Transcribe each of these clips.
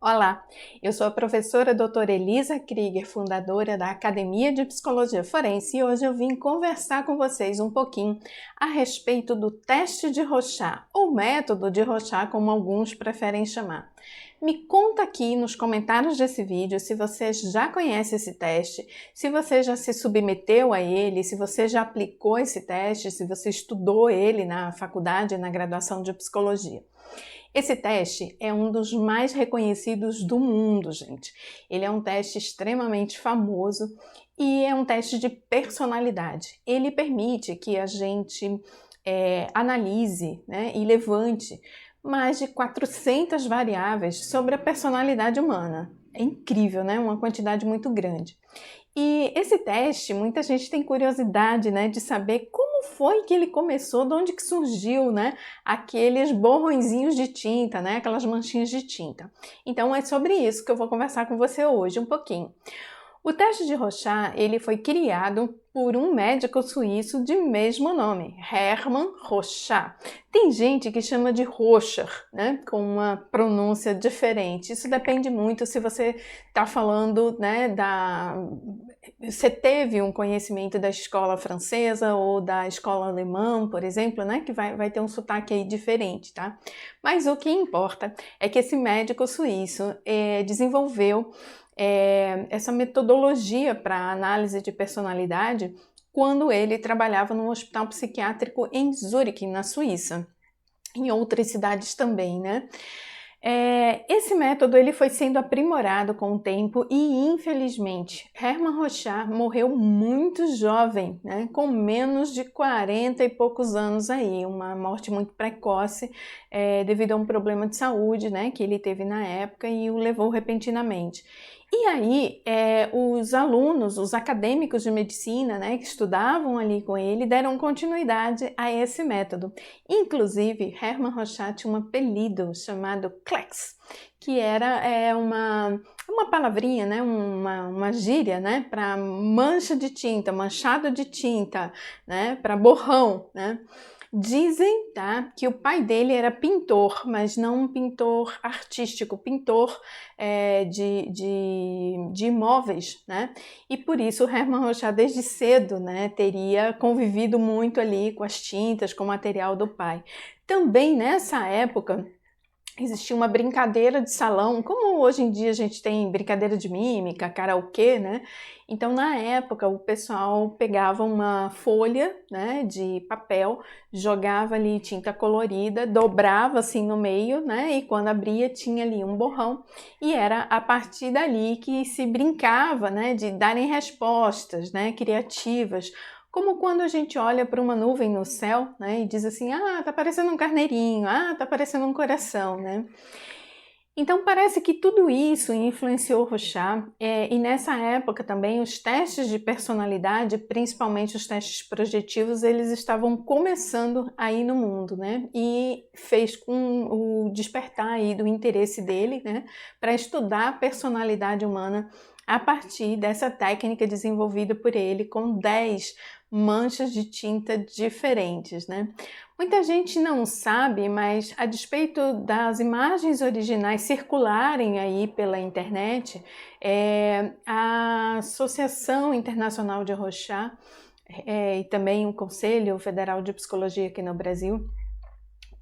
Olá, eu sou a professora doutora Elisa Krieger, fundadora da Academia de Psicologia Forense, e hoje eu vim conversar com vocês um pouquinho a respeito do teste de Rorschach, ou método de Rorschach, como alguns preferem chamar. Me conta aqui nos comentários desse vídeo se você já conhece esse teste, se você já se submeteu a ele, se você já aplicou esse teste, se você estudou ele na faculdade, na graduação de psicologia. Esse teste é um dos mais reconhecidos do mundo, gente. Ele é um teste extremamente famoso e é um teste de personalidade. Ele permite que a gente analise, e levante mais de 400 variáveis sobre a personalidade humana. É incrível, né? Uma quantidade muito grande. E esse teste, muita gente tem curiosidade, de saber como foi que ele começou, de onde que surgiu, aqueles borrõezinhos de tinta, aquelas manchinhas de tinta. Então é sobre isso que eu vou conversar com você hoje um pouquinho. O teste de Rorschach, ele foi criado por um médico suíço de mesmo nome, Hermann Rorschach. Tem gente que chama de Rorschach, com uma pronúncia diferente. Isso depende muito se você está falando, você teve um conhecimento da escola francesa ou da escola alemã, por exemplo, que vai ter um sotaque aí diferente, tá? Mas o que importa é que esse médico suíço desenvolveu essa metodologia para análise de personalidade quando ele trabalhava num hospital psiquiátrico em Zurique, na Suíça, em outras cidades também, Esse método ele foi sendo aprimorado com o tempo e, infelizmente, Hermann Rorschach morreu muito jovem, com menos de 40 e poucos anos aí, uma morte muito precoce devido a um problema de saúde, que ele teve na época e o levou repentinamente. E aí, os alunos, os acadêmicos de medicina, que estudavam ali com ele, deram continuidade a esse método. Inclusive, Hermann Rorschach tinha um apelido chamado Klex, que era uma palavrinha, uma gíria, para mancha de tinta, manchado de tinta, para borrão, Dizem, que o pai dele era pintor, mas não um pintor artístico, pintor de imóveis, E por isso o Hermann Rorschach desde cedo, teria convivido muito ali com as tintas, com o material do pai. Também nessa época existia uma brincadeira de salão, como hoje em dia a gente tem brincadeira de mímica, karaokê, Então, na época, o pessoal pegava uma folha, de papel, jogava ali tinta colorida, dobrava assim no meio, E quando abria tinha ali um borrão. E era a partir dali que se brincava, de darem respostas, criativas. Como quando a gente olha para uma nuvem no céu, e diz assim, tá parecendo um carneirinho, tá parecendo um coração, Então parece que tudo isso influenciou Rorschach e nessa época também os testes de personalidade, principalmente os testes projetivos, eles estavam começando aí no mundo, E fez com o despertar aí do interesse dele, para estudar a personalidade humana a partir dessa técnica desenvolvida por ele com 10 manchas de tinta diferentes, Muita gente não sabe, mas a despeito das imagens originais circularem aí pela internet, a Associação Internacional de Rorschach e também o Conselho Federal de Psicologia aqui no Brasil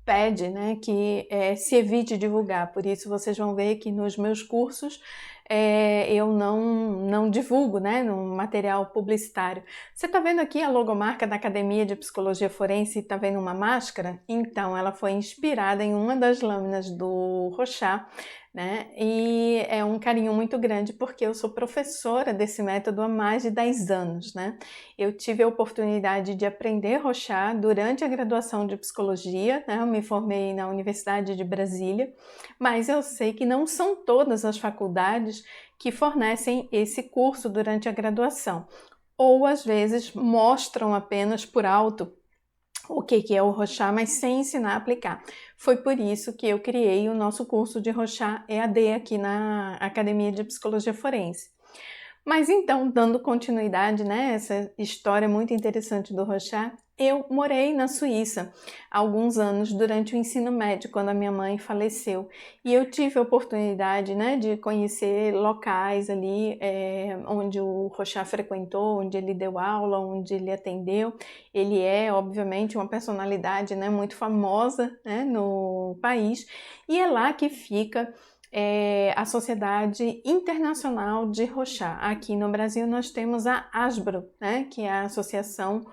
pede, que se evite divulgar. Por isso vocês vão ver que nos meus cursos eu não divulgo, no material publicitário. Você está vendo aqui a logomarca da Academia de Psicologia Forense e está vendo uma máscara? Então, ela foi inspirada em uma das lâminas do Rorschach, E é um carinho muito grande porque eu sou professora desse método há mais de 10 anos, Eu tive a oportunidade de aprender Rorschach durante a graduação de Psicologia, Eu me formei na Universidade de Brasília, mas eu sei que não são todas as faculdades que fornecem esse curso durante a graduação, ou às vezes mostram apenas por alto o que é o Rorschach, mas sem ensinar a aplicar. Foi por isso que eu criei o nosso curso de Rorschach EAD aqui na Academia de Psicologia Forense. Mas então, dando continuidade, essa história muito interessante do Rorschach, Eu morei na Suíça há alguns anos durante o ensino médio, quando a minha mãe faleceu. E eu tive a oportunidade, né, de conhecer locais ali onde o Rochat frequentou, onde ele deu aula, onde ele atendeu. Ele é, obviamente, uma personalidade, né, muito famosa, né, no país. E é lá que fica a Sociedade Internacional de Rochat. Aqui no Brasil nós temos a ASBRO, né, que é a Associação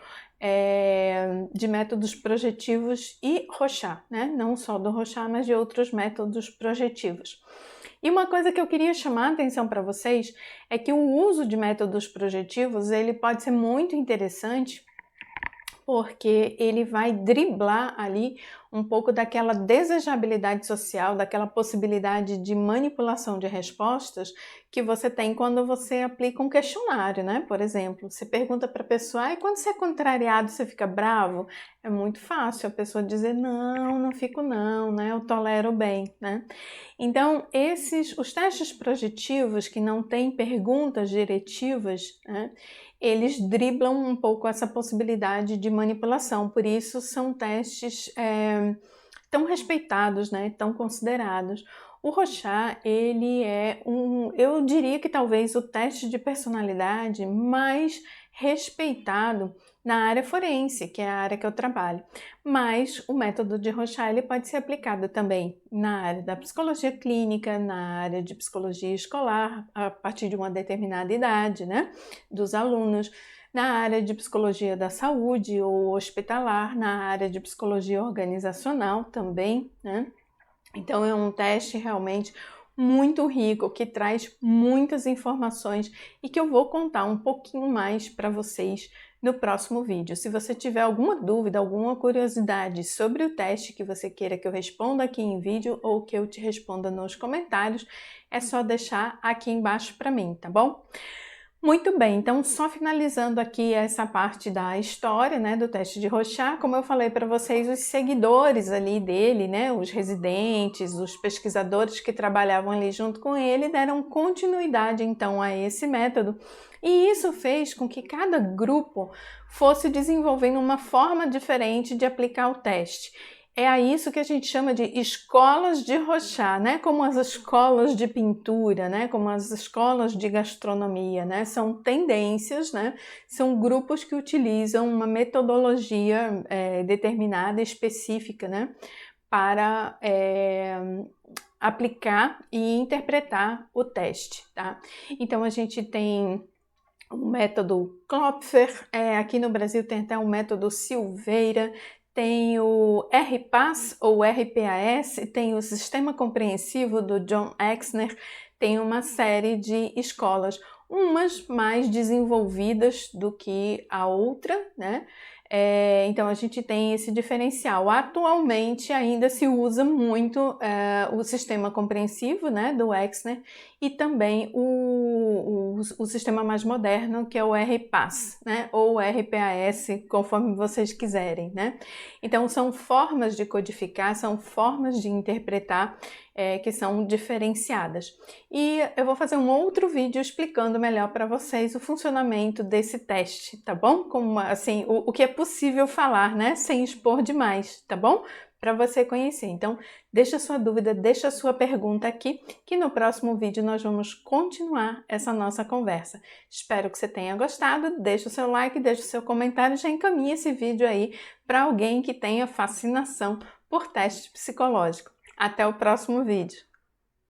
de Métodos Projetivos e Rochat, né? Não só do Rochat, mas de outros métodos projetivos. E uma coisa que eu queria chamar a atenção para vocês é que o uso de métodos projetivos ele pode ser muito interessante porque ele vai driblar ali um pouco daquela desejabilidade social, daquela possibilidade de manipulação de respostas que você tem quando você aplica um questionário, né? Por exemplo, você pergunta para a pessoa, e quando você é contrariado, você fica bravo? É muito fácil a pessoa dizer, não, não fico não, né? Eu tolero bem, né? Então, os testes projetivos que não têm perguntas diretivas, né? Eles driblam um pouco essa possibilidade de manipulação, por isso são testes tão respeitados, né, tão considerados. O Rochat, ele é eu diria que talvez o teste de personalidade mais respeitado na área forense, que é a área que eu trabalho. Mas o método de Rochat ele pode ser aplicado também na área da psicologia clínica, na área de psicologia escolar, a partir de uma determinada idade, né, dos alunos, na área de psicologia da saúde ou hospitalar, na área de psicologia organizacional também, né? Então é um teste realmente muito rico, que traz muitas informações e que eu vou contar um pouquinho mais para vocês no próximo vídeo. Se você tiver alguma dúvida, alguma curiosidade sobre o teste que você queira que eu responda aqui em vídeo ou que eu te responda nos comentários, é só deixar aqui embaixo para mim, tá bom? Muito bem, então só finalizando aqui essa parte da história, né, do teste de Rochat, como eu falei para vocês, os seguidores ali dele, né, os residentes, os pesquisadores que trabalhavam ali junto com ele, deram continuidade então a esse método, e isso fez com que cada grupo fosse desenvolvendo uma forma diferente de aplicar o teste. É a isso que a gente chama de escolas de Rochat, né? Como as escolas de pintura, né? Como as escolas de gastronomia, né? São tendências, né? São grupos que utilizam uma metodologia determinada, específica, né? Para aplicar e interpretar o teste, tá? Então a gente tem o método Klopfer, aqui no Brasil tem até o método Silveira, tem o RPAS ou RPAS, tem o Sistema Compreensivo do John Exner, tem uma série de escolas, umas mais desenvolvidas do que a outra, né? Então a gente tem esse diferencial. Atualmente ainda se usa muito o sistema compreensivo, né, do Exner, e também o sistema mais moderno, que é o RPAS, né, ou RPAS, conforme vocês quiserem, né? Então são formas de codificar, são formas de interpretar que são diferenciadas. E eu vou fazer um outro vídeo explicando melhor para vocês o funcionamento desse teste, tá bom? Como assim, o que é possível falar, né? Sem expor demais, tá bom? Para você conhecer. Então, deixa sua dúvida, deixa sua pergunta aqui, que no próximo vídeo nós vamos continuar essa nossa conversa. Espero que você tenha gostado, deixa o seu like, deixa o seu comentário, já encaminha esse vídeo aí para alguém que tenha fascinação por teste psicológico. Até o próximo vídeo.